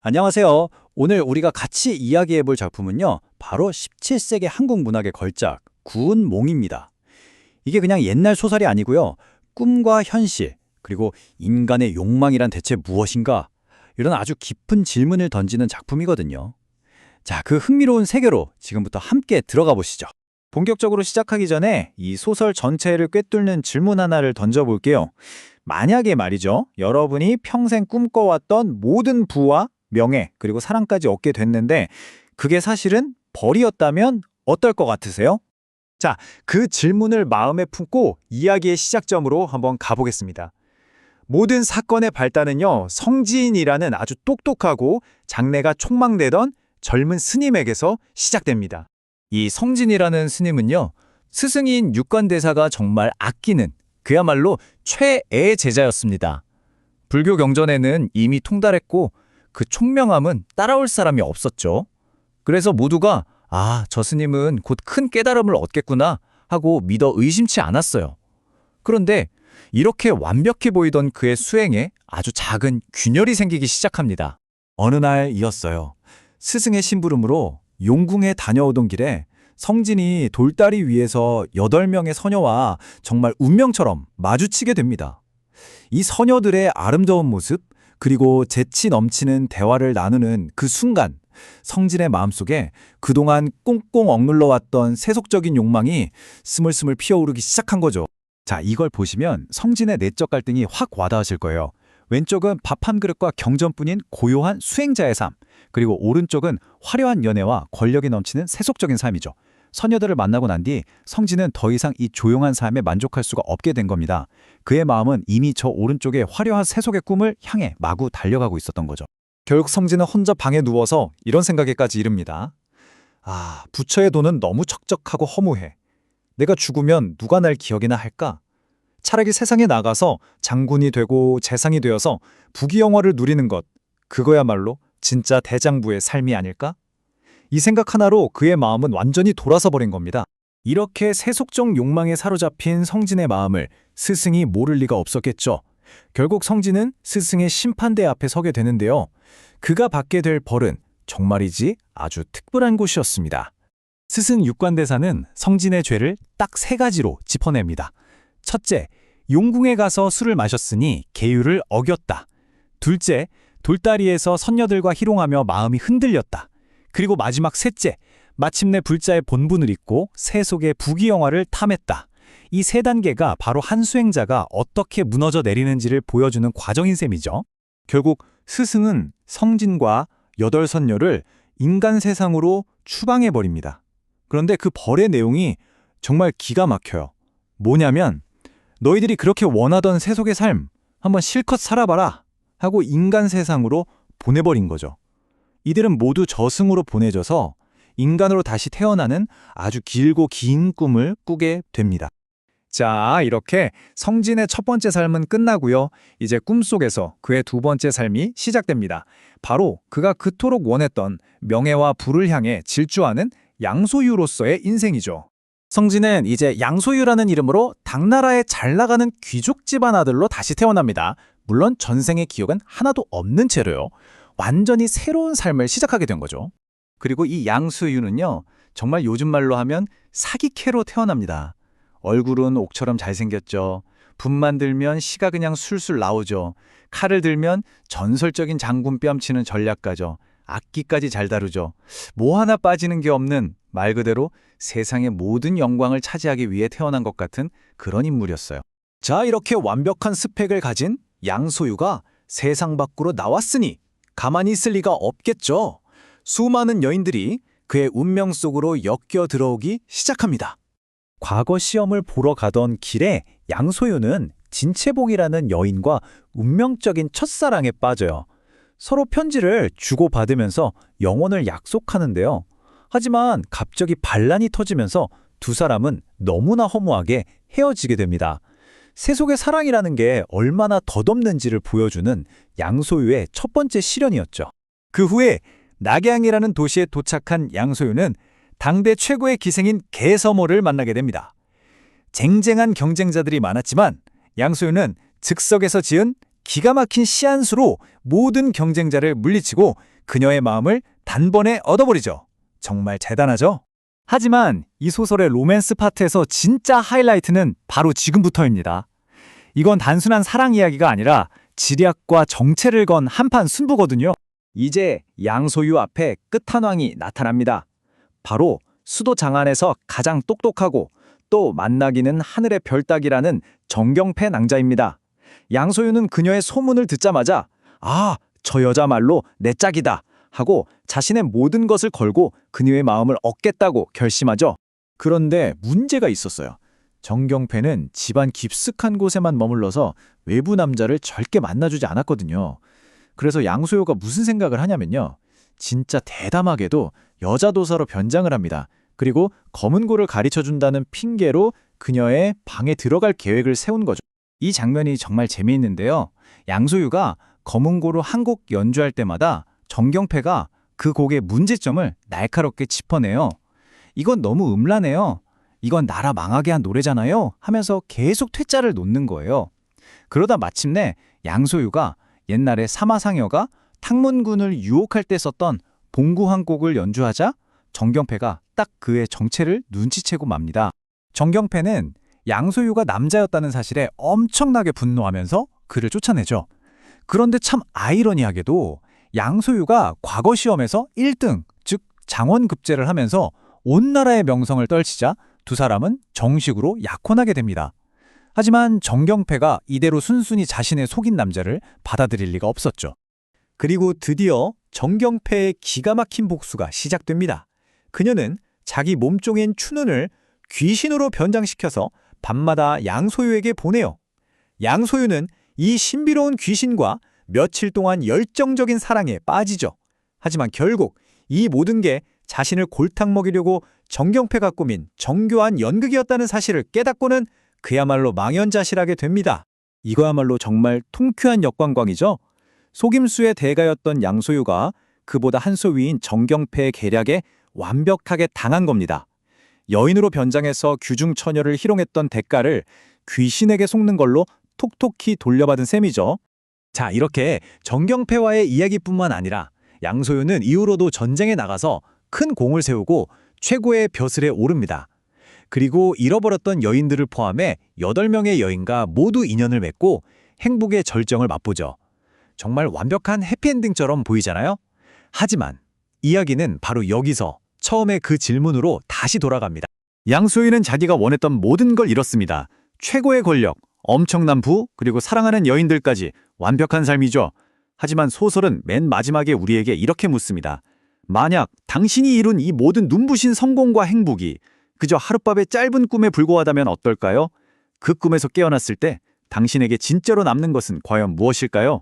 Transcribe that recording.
안녕하세요. 오늘 우리가 같이 이야기해 볼 작품은요. 바로 17세기 한국 문학의 걸작, 구운몽입니다. 이게 그냥 옛날 소설이 아니고요. 꿈과 현실, 그리고 인간의 욕망이란 대체 무엇인가? 이런 아주 깊은 질문을 던지는 작품이거든요. 자, 그 흥미로운 세계로 지금부터 함께 들어가 보시죠. 본격적으로 시작하기 전에 이 소설 전체를 꿰뚫는 질문 하나를 던져볼게요. 만약에 말이죠, 여러분이 평생 꿈꿔왔던 모든 부와 명예, 그리고 사랑까지 얻게 됐는데 그게 사실은 벌이었다면 어떨 것 같으세요? 자, 그 질문을 마음에 품고 이야기의 시작점으로 한번 가보겠습니다. 모든 사건의 발단은요, 성지인이라는 아주 똑똑하고 장래가 촉망되던 젊은 스님에게서 시작됩니다. 이 성진이라는 스님은요, 스승인 육관대사가 정말 아끼는 그야말로 최애 제자였습니다. 불교 경전에는 이미 통달했고 그 총명함은 따라올 사람이 없었죠. 그래서 모두가 저 스님은 곧 큰 깨달음을 얻겠구나 하고 믿어 의심치 않았어요. 그런데 이렇게 완벽해 보이던 그의 수행에 아주 작은 균열이 생기기 시작합니다. 어느 날이었어요. 스승의 심부름으로 용궁에 다녀오던 길에 성진이 돌다리 위에서 8명의 서녀와 정말 운명처럼 마주치게 됩니다. 이 서녀들의 아름다운 모습, 그리고 재치 넘치는 대화를 나누는 그 순간, 성진의 마음속에 그동안 꽁꽁 억눌러왔던 세속적인 욕망이 스물스물 피어오르기 시작한 거죠. 자, 이걸 보시면 성진의 내적 갈등이 확 와닿으실 거예요. 왼쪽은 밥 한 그릇과 경전뿐인 고요한 수행자의 삶, 그리고 오른쪽은 화려한 연애와 권력이 넘치는 세속적인 삶이죠. 서녀들을 만나고 난 뒤 성진은 더 이상 이 조용한 삶에 만족할 수가 없게 된 겁니다. 그의 마음은 이미 저 오른쪽의 화려한 세속의 꿈을 향해 마구 달려가고 있었던 거죠. 결국 성진은 혼자 방에 누워서 이런 생각에까지 이릅니다. 부처의 돈은 너무 척척하고 허무해. 내가 죽으면 누가 날 기억이나 할까? 차라리 세상에 나가서 장군이 되고 재상이 되어서 부귀영화를 누리는 것, 그거야말로 진짜 대장부의 삶이 아닐까? 이 생각 하나로 그의 마음은 완전히 돌아서 버린 겁니다. 이렇게 세속적 욕망에 사로잡힌 성진의 마음을 스승이 모를 리가 없었겠죠. 결국 성진은 스승의 심판대 앞에 서게 되는데요. 그가 받게 될 벌은 정말이지 아주 특별한 곳이었습니다. 스승 육관대사는 성진의 죄를 딱 3가지로 짚어냅니다. 첫째, 용궁에 가서 술을 마셨으니 계율을 어겼다. 둘째, 돌다리에서 선녀들과 희롱하며 마음이 흔들렸다. 그리고 마지막 셋째, 마침내 불자의 본분을 잊고 세속의 부귀영화를 탐했다. 이 3단계가 바로 한 수행자가 어떻게 무너져 내리는지를 보여주는 과정인 셈이죠. 결국 스승은 성진과 8선녀를 인간 세상으로 추방해버립니다. 그런데 그 벌의 내용이 정말 기가 막혀요. 뭐냐면 너희들이 그렇게 원하던 세속의 삶 한번 실컷 살아봐라 하고 인간 세상으로 보내버린 거죠. 이들은 모두 저승으로 보내져서 인간으로 다시 태어나는 아주 길고 긴 꿈을 꾸게 됩니다. 자, 이렇게 성진의 첫 번째 삶은 끝나고요. 이제 꿈속에서 그의 두 번째 삶이 시작됩니다. 바로 그가 그토록 원했던 명예와 부를 향해 질주하는 양소유로서의 인생이죠. 성진은 이제 양소유라는 이름으로 당나라의 잘 나가는 귀족 집안 아들로 다시 태어납니다. 물론 전생의 기억은 하나도 없는 채로요. 완전히 새로운 삶을 시작하게 된 거죠. 그리고 이 양수유는요, 정말 요즘 말로 하면 사기캐로 태어납니다. 얼굴은 옥처럼 잘생겼죠. 분만 들면 시가 그냥 술술 나오죠. 칼을 들면 전설적인 장군 뺨치는 전략가죠. 악기까지 잘 다루죠. 뭐 하나 빠지는 게 없는 말 그대로 세상의 모든 영광을 차지하기 위해 태어난 것 같은 그런 인물이었어요. 자, 이렇게 완벽한 스펙을 가진 양소유가 세상 밖으로 나왔으니 가만히 있을 리가 없겠죠. 수많은 여인들이 그의 운명 속으로 엮여 들어오기 시작합니다. 과거 시험을 보러 가던 길에 양소유는 진채봉이라는 여인과 운명적인 첫사랑에 빠져요. 서로 편지를 주고받으면서 영원을 약속하는데요. 하지만 갑자기 반란이 터지면서 두 사람은 너무나 허무하게 헤어지게 됩니다. 세속의 사랑이라는 게 얼마나 덧없는지를 보여주는 양소유의 첫 번째 시련이었죠. 그 후에 낙양이라는 도시에 도착한 양소유는 당대 최고의 기생인 개서모를 만나게 됩니다. 쟁쟁한 경쟁자들이 많았지만 양소유는 즉석에서 지은 기가 막힌 시한수로 모든 경쟁자를 물리치고 그녀의 마음을 단번에 얻어버리죠. 정말 대단하죠? 하지만 이 소설의 로맨스 파트에서 진짜 하이라이트는 바로 지금부터입니다. 이건 단순한 사랑 이야기가 아니라 지략과 정체를 건 한판 승부거든요. 이제 양소유 앞에 끝판왕이 나타납니다. 바로 수도 장안에서 가장 똑똑하고 또 만나기는 하늘의 별따기라는 정경패 낭자입니다. 양소유는 그녀의 소문을 듣자마자 아, 저 여자말로 내 짝이다 하고 자신의 모든 것을 걸고 그녀의 마음을 얻겠다고 결심하죠. 그런데 문제가 있었어요. 정경패는 집안 깊숙한 곳에만 머물러서 외부 남자를 절대 만나주지 않았거든요. 그래서 양소유가 무슨 생각을 하냐면요. 진짜 대담하게도 여자 도사로 변장을 합니다. 그리고 검은고를 가르쳐준다는 핑계로 그녀의 방에 들어갈 계획을 세운 거죠. 이 장면이 정말 재미있는데요. 양소유가 검은고로 한 곡 연주할 때마다 정경패가 그 곡의 문제점을 날카롭게 짚어내요. 이건 너무 음란해요. 이건 나라 망하게 한 노래잖아요. 하면서 계속 퇴짜를 놓는 거예요. 그러다 마침내 양소유가 옛날에 사마상여가 탕문군을 유혹할 때 썼던 봉구 한 곡을 연주하자 정경패가 딱 그의 정체를 눈치채고 맙니다. 정경패는 양소유가 남자였다는 사실에 엄청나게 분노하면서 그를 쫓아내죠. 그런데 참 아이러니하게도 양소유가 과거 시험에서 1등, 즉 장원급제를 하면서 온 나라의 명성을 떨치자 두 사람은 정식으로 약혼하게 됩니다. 하지만 정경패가 이대로 순순히 자신의 속인 남자를 받아들일 리가 없었죠. 그리고 드디어 정경패의 기가 막힌 복수가 시작됩니다. 그녀는 자기 몸종인 춘훈을 귀신으로 변장시켜서 밤마다 양소유에게 보내요. 양소유는 이 신비로운 귀신과 며칠 동안 열정적인 사랑에 빠지죠. 하지만 결국 이 모든 게 자신을 골탕 먹이려고 정경패가 꾸민 정교한 연극이었다는 사실을 깨닫고는 그야말로 망연자실하게 됩니다. 이거야말로 정말 통쾌한 역관광이죠. 속임수의 대가였던 양소유가 그보다 한 수 위인 정경패의 계략에 완벽하게 당한 겁니다. 여인으로 변장해서 귀중처녀를 희롱했던 대가를 귀신에게 속는 걸로 톡톡히 돌려받은 셈이죠. 자, 이렇게 정경패와의 이야기뿐만 아니라 양소유는 이후로도 전쟁에 나가서 큰 공을 세우고 최고의 벼슬에 오릅니다. 그리고 잃어버렸던 여인들을 포함해 8명의 여인과 모두 인연을 맺고 행복의 절정을 맛보죠. 정말 완벽한 해피엔딩처럼 보이잖아요? 하지만 이야기는 바로 여기서 처음에 그 질문으로 다시 돌아갑니다. 양소유는 자기가 원했던 모든 걸 잃었습니다. 최고의 권력, 엄청난 부, 그리고 사랑하는 여인들까지 완벽한 삶이죠. 하지만 소설은 맨 마지막에 우리에게 이렇게 묻습니다. 만약 당신이 이룬 이 모든 눈부신 성공과 행복이 그저 하룻밤의 짧은 꿈에 불과하다면 어떨까요? 그 꿈에서 깨어났을 때 당신에게 진짜로 남는 것은 과연 무엇일까요?